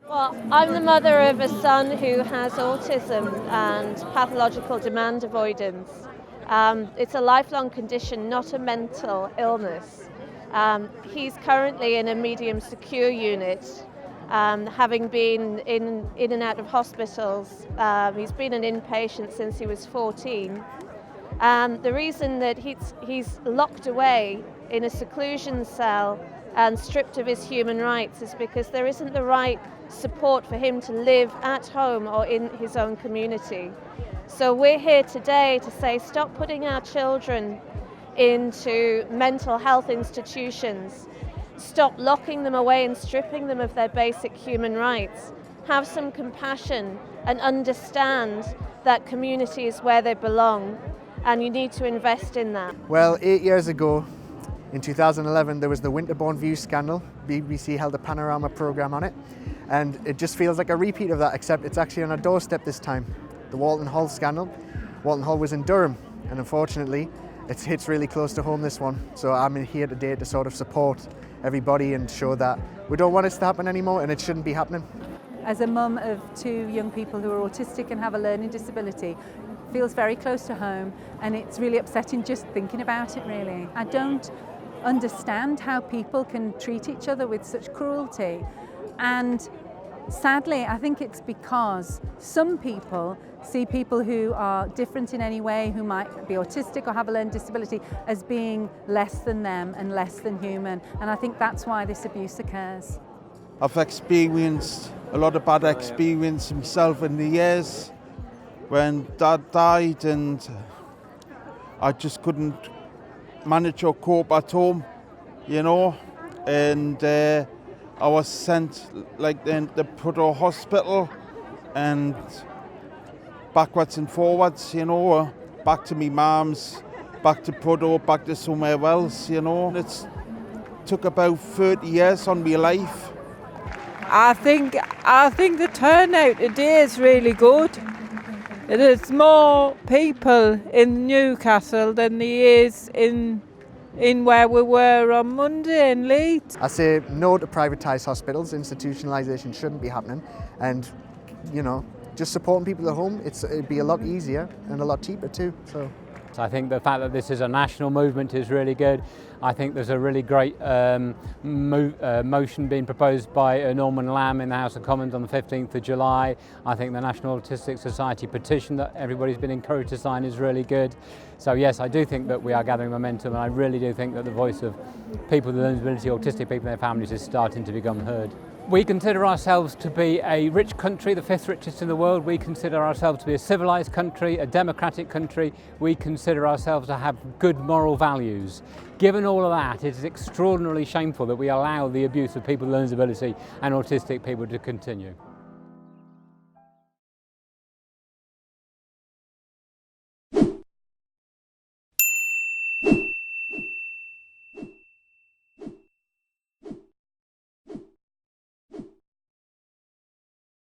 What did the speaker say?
Well, I'm the mother of a son who has autism and pathological demand avoidance. It's a lifelong condition, not a mental illness. He's currently in a medium secure unit, having been in and out of hospitals. He's been an inpatient since he was 14. The reason that he's locked away in a seclusion cell and stripped of his human rights is because there isn't the right support for him to live at home or in his own community. So we're here today to say stop putting our children into mental health institutions, stop locking them away and stripping them of their basic human rights. Have some compassion and understand that community is where they belong, and you need to invest in that. Well, 8 years ago, in 2011, there was the Winterbourne View scandal. BBC held a panorama programme on it, and it just feels like a repeat of that, except it's actually on our doorstep this time. The Whorlton Hall scandal. Whorlton Hall was in Durham, and unfortunately, it hits really close to home, this one. So I'm here today to sort of support everybody and show that we don't want this to happen anymore, and it shouldn't be happening. As a mum of 2 young people who are autistic and have a learning disability, it feels very close to home, and it's really upsetting just thinking about it, really. I don't understand how people can treat each other with such cruelty, and sadly I think it's because some people see people who are different in any way, who might be autistic or have a learning disability, as being less than them and less than human, and I think that's why this abuse occurs. I've experienced a lot of bad experience myself in the years when Dad died, and I just couldn't manage or cope at home, you know, and I was sent like in the Prudhoe Hospital and backwards and forwards, you know, back to me mum's, back to Prudhoe, back to somewhere else, you know. It took about 30 years on my life. I think the turnout today is really good. There's more people in Newcastle than there is in where we were on Monday in Leeds. I say no to privatised hospitals. Institutionalisation shouldn't be happening, and you know, just supporting people at home, it'd be a lot easier and a lot cheaper too. So I think the fact that this is a national movement is really good. I think there's a really great motion being proposed by Norman Lamb in the House of Commons on the 15th of July. I think the National Autistic Society petition that everybody's been encouraged to sign is really good. So yes, I do think that we are gathering momentum, and I really do think that the voice of people with learning disability, autistic people and their families, is starting to become heard. We consider ourselves to be a rich country, the 5th richest in the world. We consider ourselves to be a civilised country, a democratic country. We consider ourselves to have good moral values. Given all of that, it is extraordinarily shameful that we allow the abuse of people with learning disability and autistic people to continue.